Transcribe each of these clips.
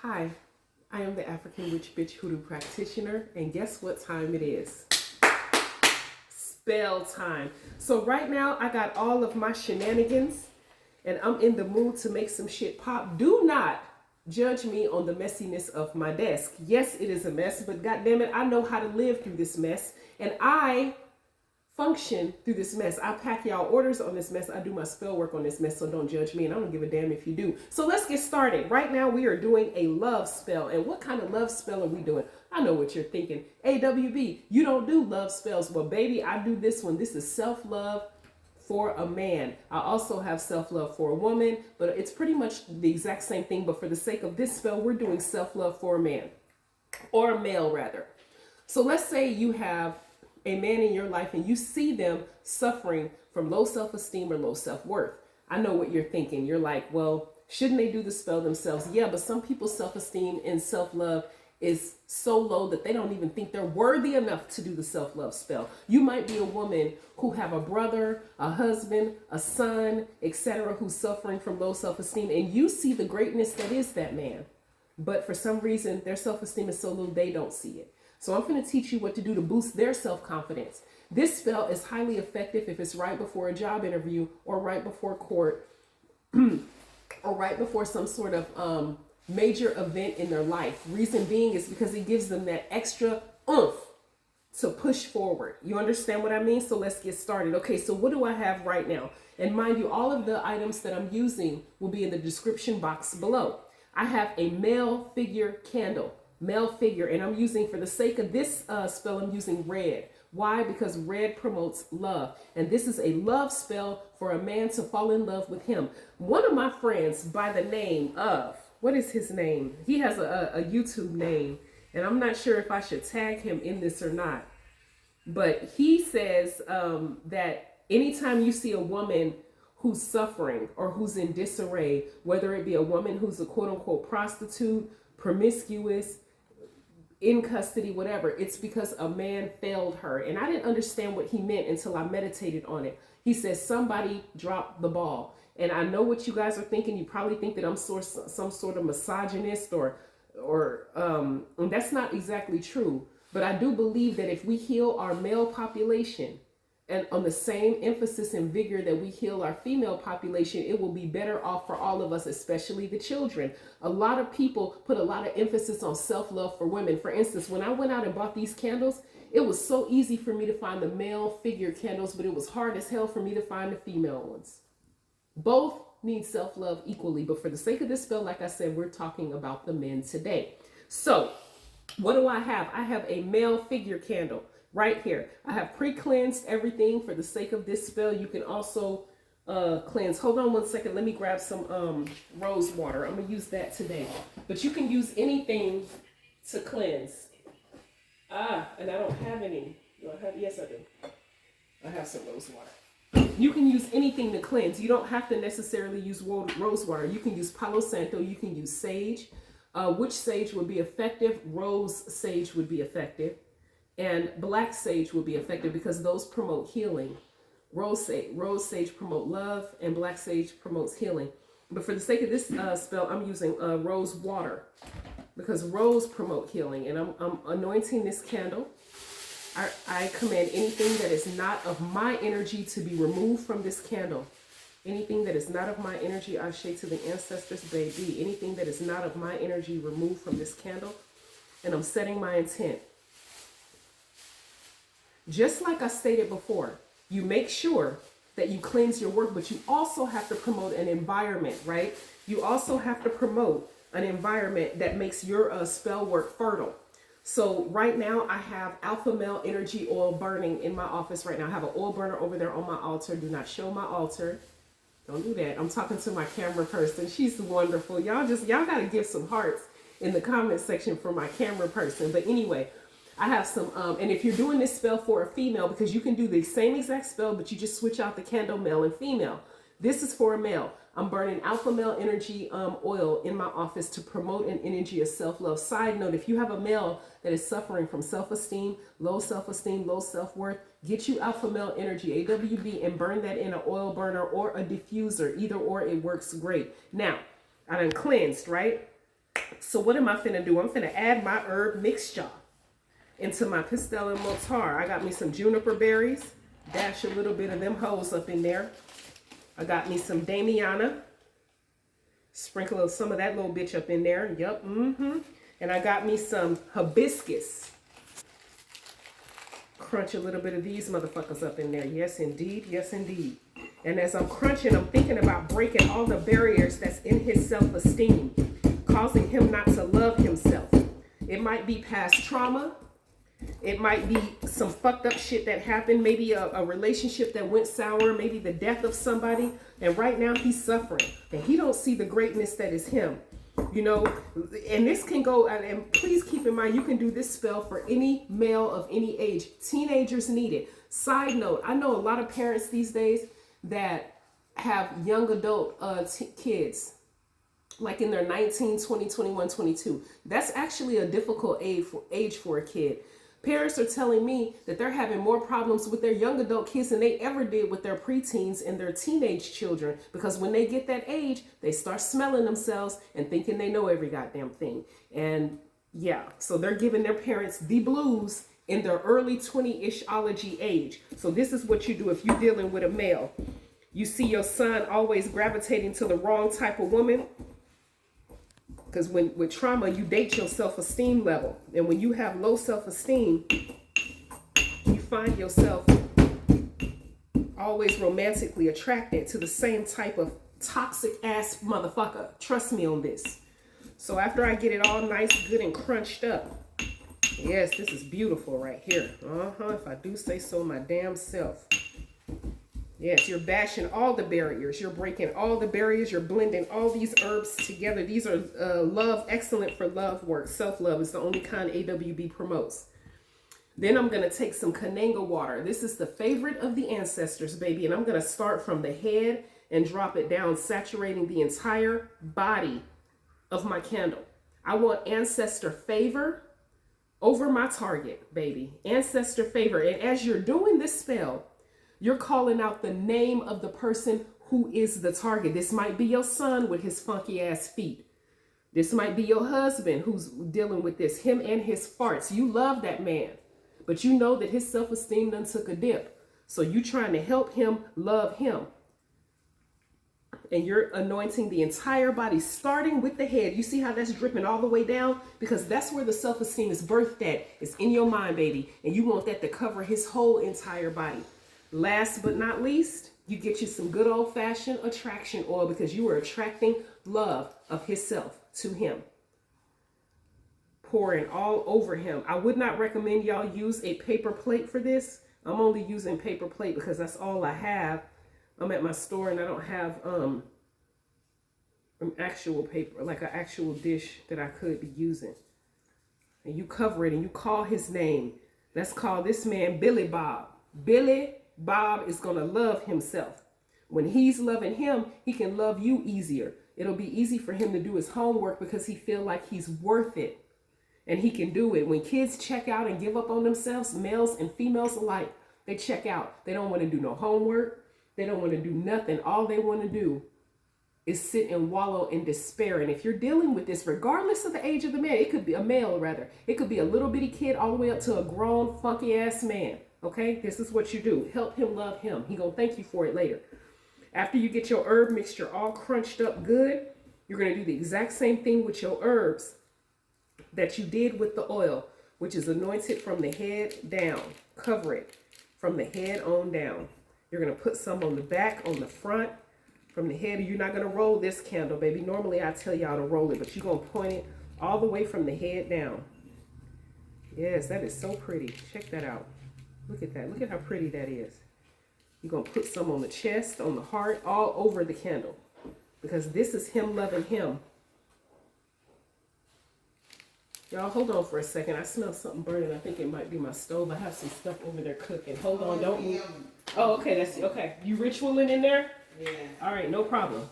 Hi, I am the African Witch Bitch Hoodoo practitioner, and guess what time it is? Spell time. So right now I got all of my shenanigans and I'm in the mood to make some shit pop. Do not judge me on the messiness of my desk. Yes, it is a mess, but goddamn it, I know how to live through this mess, and I function through this mess. I pack y'all orders on this mess. I do my spell work on this mess, so don't judge me, and I don't give a damn if you do. So let's get started. Right now we are doing a love spell. And what kind of love spell are we doing? I know what you're thinking. AWB, you don't do love spells. Well, baby, I do this one. This is self-love for a man. I also have self-love for a woman, but it's pretty much the exact same thing. But for the sake of this spell, we're doing self-love for a man, or a male rather. So let's say you have a man in your life and you see them suffering from low self-esteem or low self-worth. I know what you're thinking. You're like, well, shouldn't they do the spell themselves? Yeah, but some people's self-esteem and self-love is so low that they don't even think they're worthy enough to do the self-love spell. You might be a woman who have a brother, a husband, a son, etc., who's suffering from low self-esteem, and you see the greatness that is that man. But for some reason, their self-esteem is so low, they don't see it. So I'm going to teach you what to do to boost their self-confidence. This spell is highly effective if it's right before a job interview or right before court or right before some sort of major event in their life. Reason being is because it gives them that extra oomph to push forward. You understand what I mean? So let's get started. Okay, so what do I have right now? And mind you, all of the items that I'm using will be in the description box below. I have a male figure candle. Male figure, and I'm using, for the sake of this spell, I'm using red. Why? Because red promotes love, and this is a love spell for a man to fall in love with him. One of my friends by the name of, what is his name? He has a YouTube name, and I'm not sure if I should tag him in this or not, but he says that anytime you see a woman who's suffering or who's in disarray, whether it be a woman who's a quote-unquote prostitute, promiscuous, in custody, whatever, it's because a man failed her. And I didn't understand what he meant until I meditated on it. He says somebody dropped the ball. And I know what you guys are thinking. You probably think that I'm some sort of misogynist and that's not exactly true. But I do believe that if we heal our male population and on the same emphasis and vigor that we heal our female population, it will be better off for all of us, especially the children. A lot of people put a lot of emphasis on self-love for women. For instance, when I went out and bought these candles, it was so easy for me to find the male figure candles, but it was hard as hell for me to find the female ones. Both need self-love equally, but for the sake of this spell, like I said, we're talking about the men today. So what do I have? I have a male figure candle. Right here, I have pre-cleansed everything for the sake of this spell. You can also cleanse. Hold on one second. Let me grab some rose water. I'm going to use that today. But you can use anything to cleanse. And I don't have any. Do I have? Yes, I do. I have some rose water. You can use anything to cleanse. You don't have to necessarily use rose water. You can use Palo Santo. You can use sage. Which sage would be effective? Rose sage would be effective. And black sage will be effective because those promote healing. Rose sage promote love, and black sage promotes healing. But for the sake of this spell, I'm using rose water because rose promote healing. And I'm anointing this candle. I command anything that is not of my energy to be removed from this candle. Anything that is not of my energy, I say to the ancestors, baby. Anything that is not of my energy, removed from this candle. And I'm setting my intent. Just like I stated before, you make sure that you cleanse your work, but you also have to promote an environment, right? You also have to promote an environment that makes your spell work fertile. So right now I have alpha male energy oil burning in my office right now. I have an oil burner over there on my altar. Do not show my altar. Don't do that. I'm talking to my camera person. She's wonderful. Y'all got to give some hearts in the comment section for my camera person. But anyway, I have some, and if you're doing this spell for a female, because you can do the same exact spell, but you just switch out the candle, male and female. This is for a male. I'm burning alpha male energy oil in my office to promote an energy of self-love. Side note, if you have a male that is suffering from self-esteem, low self-worth, get you alpha male energy, AWB, and burn that in an oil burner or a diffuser. Either or, it works great. Now, I done cleansed, right? So what am I finna do? I'm finna add my herb mixture into my pistil and mortar. I got me some juniper berries. Dash a little bit of them hoes up in there. I got me some Damiana. Sprinkle some of that little bitch up in there. Yup, And I got me some hibiscus. Crunch a little bit of these motherfuckers up in there. Yes, indeed. Yes, indeed. And as I'm crunching, I'm thinking about breaking all the barriers that's in his self-esteem, causing him not to love himself. It might be past trauma. It might be some fucked up shit that happened. Maybe a relationship that went sour. Maybe the death of somebody. And right now he's suffering. And he don't see the greatness that is him. You know, and this can go, and please keep in mind, you can do this spell for any male of any age. Teenagers need it. Side note, I know a lot of parents these days that have young adult kids, like in their 19, 20, 21, 22. That's actually a difficult age for a kid. Parents are telling me that they're having more problems with their young adult kids than they ever did with their preteens and their teenage children, because when they get that age, they start smelling themselves and thinking they know every goddamn thing. And yeah, so they're giving their parents the blues in their early 20-ish-ology age. So this is what you do if you're dealing with a male. You see your son always gravitating to the wrong type of woman. Because with trauma, you date your self-esteem level. And when you have low self-esteem, you find yourself always romantically attracted to the same type of toxic ass motherfucker. Trust me on this. So after I get it all nice, good, and crunched up, yes, this is beautiful right here. If I do say so my damn self. Yes, you're bashing all the barriers. You're breaking all the barriers. You're blending all these herbs together. These are excellent for love work. Self-love is the only kind AWB promotes. Then I'm going to take some Kananga water. This is the favorite of the ancestors, baby. And I'm going to start from the head and drop it down, saturating the entire body of my candle. I want ancestor favor over my target, baby. Ancestor favor. And as you're doing this spell, you're calling out the name of the person who is the target. This might be your son with his funky ass feet. This might be your husband who's dealing with this, him and his farts. You love that man, but you know that his self-esteem done took a dip. So you trying to help him love him. And you're anointing the entire body, starting with the head. You see how that's dripping all the way down? Because that's where the self-esteem is birthed at. It's in your mind, baby. And you want that to cover his whole entire body. Last but not least, you get you some good old-fashioned attraction oil, because you are attracting love of himself to him. Pouring all over him. I would not recommend y'all use a paper plate for this. I'm only using paper plate because that's all I have. I'm at my store and I don't have an actual paper, like an actual dish that I could be using. And you cover it and you call his name. Let's call this man Billy Bob. Billy Bob is going to love himself. When he's loving him, he can love you easier. It'll be easy for him to do his homework because he feel like he's worth it. And he can do it. When kids check out and give up on themselves, males and females alike, they check out. They don't want to do no homework. They don't want to do nothing. All they want to do is sit and wallow in despair. And if you're dealing with this, regardless of the age of the man, it could be a male rather. It could be a little bitty kid all the way up to a grown funky ass man. Okay, this is what you do. Help him love him. He gonna thank you for it later. After you get your herb mixture all crunched up good, you're gonna do the exact same thing with your herbs that you did with the oil, which is anointed from the head down. Cover it from the head on down. You're gonna put some on the back, on the front, from the head. You're not gonna roll this candle, baby. Normally I tell y'all to roll it, but you're gonna point it all the way from the head down. Yes, that is so pretty. Check that out. Look at that. Look at how pretty that is. You're going to put some on the chest, on the heart, all over the candle. Because this is him loving him. Y'all, hold on for a second. I smell something burning. I think it might be my stove. I have some stuff over there cooking. Hold on. Don't move. Oh, okay. That's okay. You ritualing in there? Yeah. All right. No problem.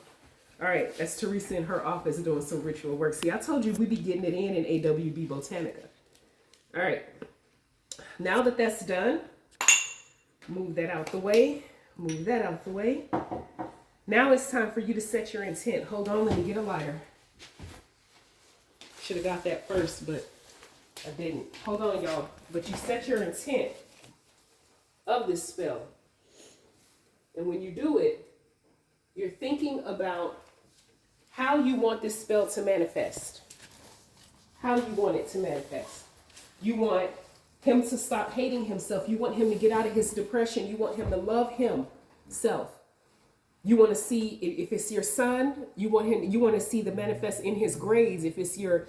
All right. That's Teresa in her office doing some ritual work. See, I told you we be getting it in AWB Botanica. All right. Now that that's done, move that out the way. Move that out the way. Now it's time for you to set your intent. Hold on, let me get a lighter. Should have got that first, but I didn't. Hold on, y'all. But you set your intent of this spell. And when you do it, you're thinking about how you want this spell to manifest. How you want it to manifest. You want him to stop hating himself. You want him to get out of his depression. You want him to love himself. You want to see, if it's your son, you want to see the manifest in his grades. If it's your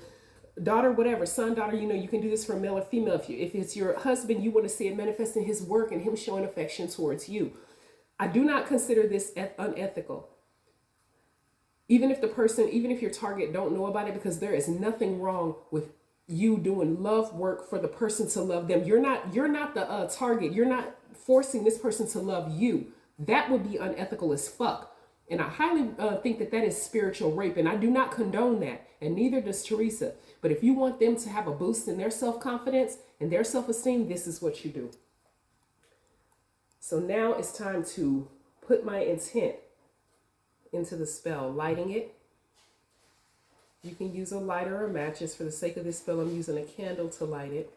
daughter, whatever, son, daughter, you can do this for male or female. If it's your husband, you want to see it manifest in his work and him showing affection towards you. I do not consider this unethical. Even if your target don't know about it, because there is nothing wrong with you doing love work for the person to love them. You're not the target. You're not forcing this person to love you. That would be unethical as fuck. And I highly think that is spiritual rape. And I do not condone that. And neither does Teresa. But if you want them to have a boost in their self-confidence and their self-esteem, this is what you do. So now it's time to put my intent into the spell, lighting it. You can use a lighter or matches. For the sake of this spell, I'm using a candle to light it.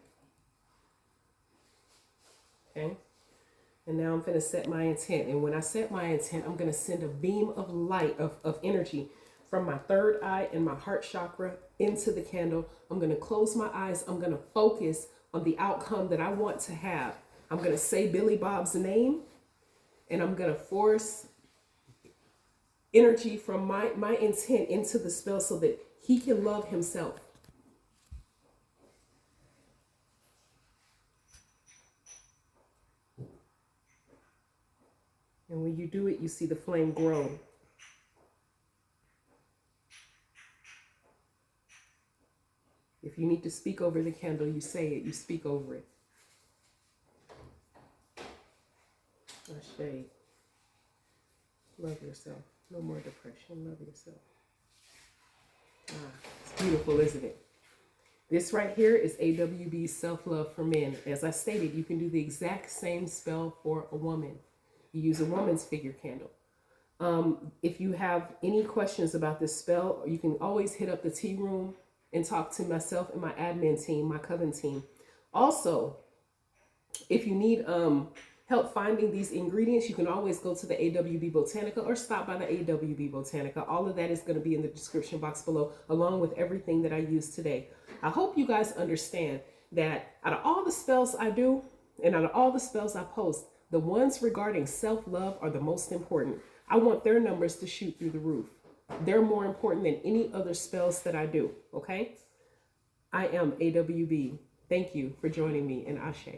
Okay. And now I'm going to set my intent. And when I set my intent, I'm going to send a beam of light, of energy from my third eye and my heart chakra into the candle. I'm going to close my eyes. I'm going to focus on the outcome that I want to have. I'm going to say Billy Bob's name, and I'm going to force energy from my intent into the spell so that he can love himself. And when you do it, you see the flame grow. If you need to speak over the candle, you say it, you speak over it. Ashe. Love yourself. No more depression. Love yourself. It's beautiful, isn't it? This right here is AWB Self-Love for Men. As I stated, you can do the exact same spell for a woman. You use a woman's figure candle. If you have any questions about this spell, you can always hit up the tea room and talk to myself and my admin team, my coven team. Also, if you need help finding these ingredients, you can always go to the AWB Botanica or stop by the AWB Botanica. All of that is going to be in the description box below, along with everything that I used today. I hope you guys understand that out of all the spells I do and out of all the spells I post, the ones regarding self-love are the most important. I want their numbers to shoot through the roof. They're more important than any other spells that I do, okay? I am AWB. Thank you for joining me in Ashe.